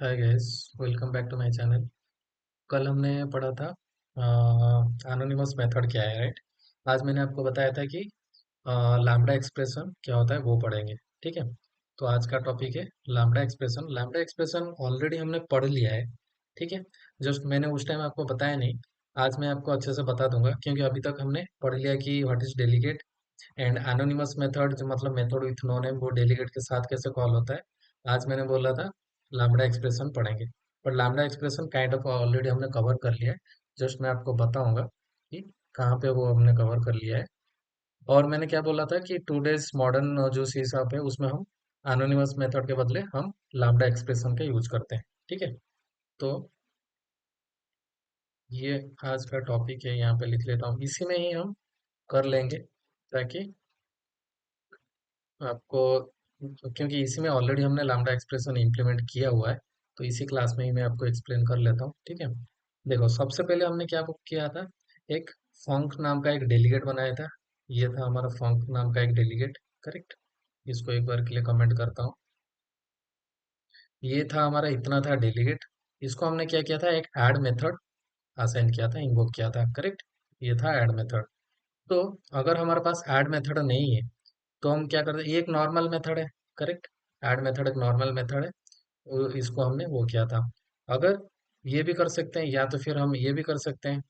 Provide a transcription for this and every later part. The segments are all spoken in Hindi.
Hi guys, welcome back to my channel. कल हमने पढ़ा था एनोनिमस मेथड क्या है, राइट। आज मैंने आपको बताया था कि लैम्बडा एक्सप्रेशन क्या होता है वो पढ़ेंगे। ठीक है। तो आज का टॉपिक है lambda expression. Lambda expression already हमने पढ़ लिया है। ठीक है। जस्ट मैंने उस टाइम आपको बताया नहीं। आज मैं आपको अच्छे से बता दूंगा क्योंकि अभी तक हमने पढ़ लिया कि what is delegate and anonymous method, जो मतलब मेथड विथ नो नेम, वो डेलीगेट के साथ कैसे कॉल होता है। आज मैंने बोला था लैम्बडा एक्सप्रेशन पढ़ेंगे। पर lambda expression kind of already हमने कवर कर लिया है। जस्ट मैं आपको बताऊंगा कि कहाँ पे वो हमने कवर कर लिया है। और मैंने क्या बोला था कि टूडेज मॉडर्न जो सी शार्प है उसमें हम एनोनिमस मेथड के बदले हम लैम्बडा एक्सप्रेशन का यूज करते हैं। ठीक है। तो ये आज का टॉपिक है, यहाँ पे लिख लेता हूँ, इसी में ही हम कर लेंगे ताकि आपको, क्योंकि इसी में ऑलरेडी हमने लैम्बडा एक्सप्रेशन इम्प्लीमेंट किया हुआ है। तो इसी क्लास में ही मैं आपको एक्सप्लेन कर लेता हूँ। ठीक है। देखो, सबसे पहले हमने क्या किया था, एक फंक नाम का एक डेलीगेट बनाया था। ये था हमारा फंक नाम का एक डेलीगेट। करेक्ट। इसको एक बार के लिए कमेंट करता हूँ। ये था हमारा, इतना था डेलीगेट। इसको हमने क्या किया था, एक ऐड मेथड असाइन किया था, इन्वोक किया था। करेक्ट। ये था ऐड मेथड। तो अगर हमारे पास ऐड मेथड नहीं है तो हम क्या करते हैं, ये एक नॉर्मल मेथड है। करेक्ट। ऐड मेथड एक नॉर्मल मेथड है। इसको हमने वो किया था। अगर ये भी कर सकते हैं, या तो फिर हम ये भी कर सकते हैं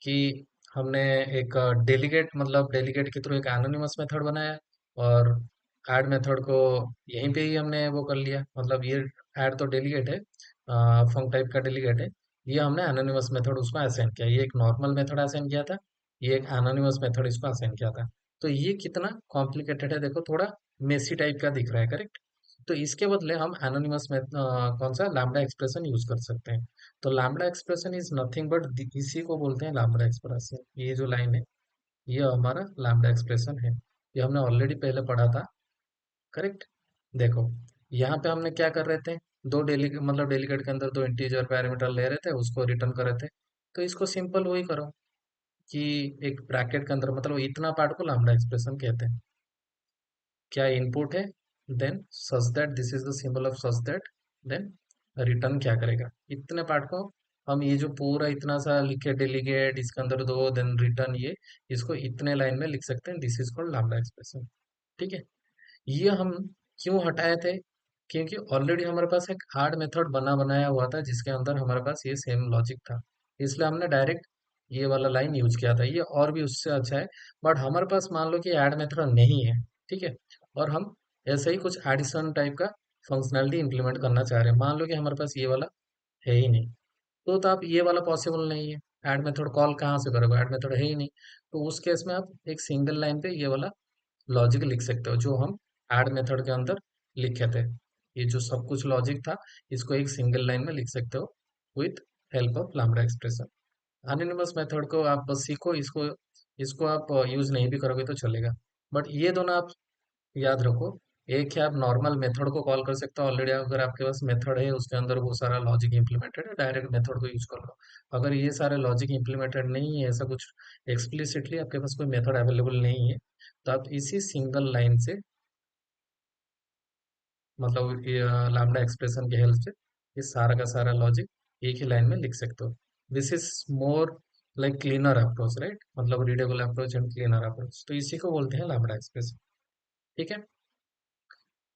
कि हमने एक डेलीगेट, मतलब डेलीगेट के थ्रू एक एनोनिमस मेथड बनाया और ऐड मेथड को यहीं पे ही हमने वो कर लिया। मतलब ये ऐड तो डेलीगेट है, फंक टाइप का डेलीगेट है। ये हमने एनोनिमस मेथड उसको असाइन किया, ये एक नॉर्मल मेथड असाइन किया था, ये एक एनोनिमस मेथड इसको असाइन किया था। तो ये कितना कॉम्प्लिकेटेड है, देखो, थोड़ा मेसी टाइप का दिख रहा है। करेक्ट। तो इसके बदले हम एनोनिमस में कौन सा लैम्बडा एक्सप्रेशन यूज कर सकते हैं। तो lambda expression is nothing but, इसी को बोलते हैं लैम्बडा एक्सप्रेशन। ये जो लाइन है ये हमारा लैम्बडा एक्सप्रेशन है। ये हमने ऑलरेडी पहले पढ़ा था। करेक्ट। देखो, यहाँ पे हमने क्या कर रहे थे, दो डेलीगेट, मतलब डेलीगेट के अंदर दो इंटीजर पैरामीटर ले रहे थे, उसको रिटर्न कर रहे थे। तो इसको सिंपल वही करो कि एक ब्रैकेट के अंदर, मतलब इतना पार्ट को लैम्बडा एक्सप्रेशन कहते हैं। क्या इनपुट है, then such that this is the symbol of such that, then return क्या करेगा, इतने पार्ट को हम, ये जो पूरा इतना सा लिखे डेलीगेट, इसके अंदर दो, देन रिटर्न, ये इसको इतने लाइन में लिख सकते हैं। This is called lambda expression. ठीक है। ये हम क्यों हटाए थे, क्योंकि ऑलरेडी हमारे पास एक हार्ड मेथड बना बनाया हुआ था जिसके अंदर हमारे पास ये सेम लॉजिक था। इसलिए हमने डायरेक्ट ये वाला लाइन यूज किया था। ये और भी उससे अच्छा है। बट हमारे पास मान लो कि ऐड मेथड नहीं है। ठीक है। और हम ऐसे ही कुछ एडिशन टाइप का फंक्शनैलिटी इंप्लीमेंट करना चाह रहे हैं, मान लो कि हमारे पास ये वाला है ही नहीं। तो आप, ये वाला पॉसिबल नहीं है, ऐड मेथड कॉल कहाँ से करोगे, ऐड मेथड है ही नहीं। तो उस केस में आप एक सिंगल लाइन पे ये वाला लॉजिक लिख सकते हो जो हम ऐड मेथड के अंदर लिखे थे। ये जो सब कुछ लॉजिक था, इसको एक सिंगल लाइन में लिख सकते हो with help of lambda expression. Anonymous method को आप बस सीखो, इसको इसको आप यूज नहीं भी करोगे तो चलेगा। बट ये दोनों आप याद रखो। एक है, आप नॉर्मल मेथड को कॉल कर सकते हो, ऑलरेडी अगर आपके पास मेथड है उसके अंदर वो सारा लॉजिक इंप्लीमेंटेड है, डायरेक्ट मेथड को यूज कर लो। अगर ये सारे लॉजिक इंप्लीमेंटेड नहीं है, ऐसा कुछ एक्सप्लिसिटली आपके पास कोई मेथड अवेलेबल नहीं है, तो आप इसी सिंगल लाइन से, मतलब लैम्बडा एक्सप्रेशन की हेल्प से, ये सारा का सारा लॉजिक एक ही लाइन में लिख सकते हो। This is more like cleaner approach, right, मतलब readable approach and cleaner approach. तो इसी को बोलते हैं लैम्बडा एक्सप्रेशन। ठीक है।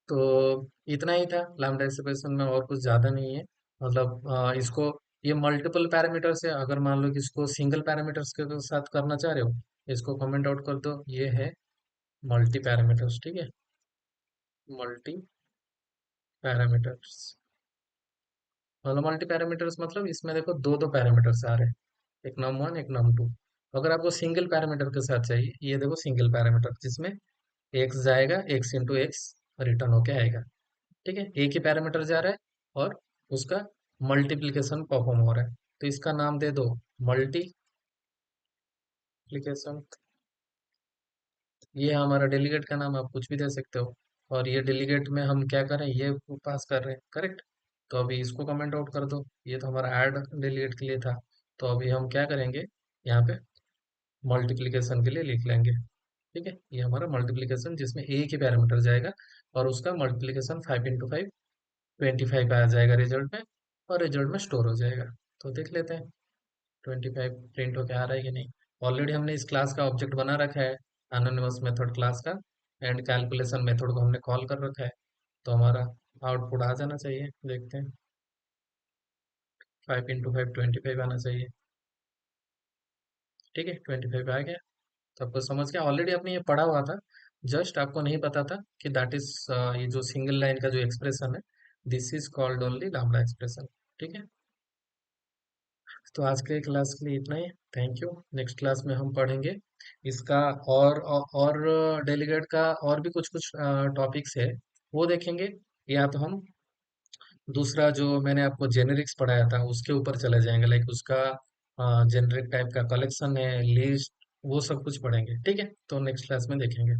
तो इतना ही था लैम्बडा एक्सप्रेशन में, और कुछ ज्यादा नहीं है। मतलब इसको, ये मल्टीपल पैरामीटर्स है, अगर मान लो कि इसको सिंगल पैरामीटर्स के साथ करना चाह रहे हो, इसको कमेंट आउट कर दो, ये है मल्टी पैरामीटर्स। ठीक है। मल्टी पैरामीटर्स, मतलब मल्टी पैरामीटर्स मतलब इसमें देखो दो दो पैरामीटर्स आ रहे हैं, एक नम वन एक नम टू। अगर आपको सिंगल पैरामीटर के साथ चाहिए, ये देखो सिंगल पैरामीटर जिसमें एक्स जाएगा, एक्स इंटू एक्स रिटर्न होके आएगा। ठीक है। एक ही पैरामीटर जा रहा है और उसका मल्टीप्लिकेशन परफॉर्म हो रहा है, तो इसका नाम दे दो मल्टीप्लिकेशन। ये हमारा डेलीगेट का नाम, आप कुछ भी दे सकते हो। और ये डेलीगेट में हम क्या करें, ये पास कर रहे हैं। करेक्ट। तो अभी इसको कमेंट आउट कर दो, ये तो हमारा ऐड डेलीगेट के लिए था। तो अभी हम क्या करेंगे, यहाँ पे मल्टीप्लिकेशन के लिए लिख लेंगे। ठीक है। ये हमारा मल्टीप्लिकेशन जिसमें एक ही पैरामीटर जाएगा और उसका मल्टीप्लिकेशन 5 इंटू 5 25 आ जाएगा रिजल्ट में, और रिजल्ट में स्टोर हो जाएगा। तो देख लेते हैं 25 प्रिंट होके आ रहा है कि नहीं। ऑलरेडी हमने इस क्लास का ऑब्जेक्ट बना रखा है, एनोनिमस मेथड क्लास का, एंड कैलकुलेशन मेथड को हमने कॉल कर रखा है। तो हमारा आउटपुट आ जाना चाहिए, देखते हैं। 5 × 5 25 आना चाहिए। ठीक है, 25 आ गया। तो आपको समझ गया, ऑलरेडी आपने ये पढ़ा हुआ था, जस्ट आपको नहीं पता था कि दैट इज, ये जो सिंगल लाइन का जो एक्सप्रेशन है, this is called only lambda expression. ठीक है, तो आज के क्लास के लिए इतना ही। Thank you. नेक्स्ट क्लास में हम पढ़ेंगे इसका, और डेलीगेट का और भी कुछ कुछ टॉपिक्स है, वो देखेंगे। या तो हम दूसरा जो मैंने आपको जेनेरिक्स पढ़ाया था उसके ऊपर चले जाएंगे, लाइक उसका जेनेरिक टाइप का कलेक्शन है, लिस्ट, वो सब कुछ पढ़ेंगे। ठीक है, तो नेक्स्ट क्लास में देखेंगे।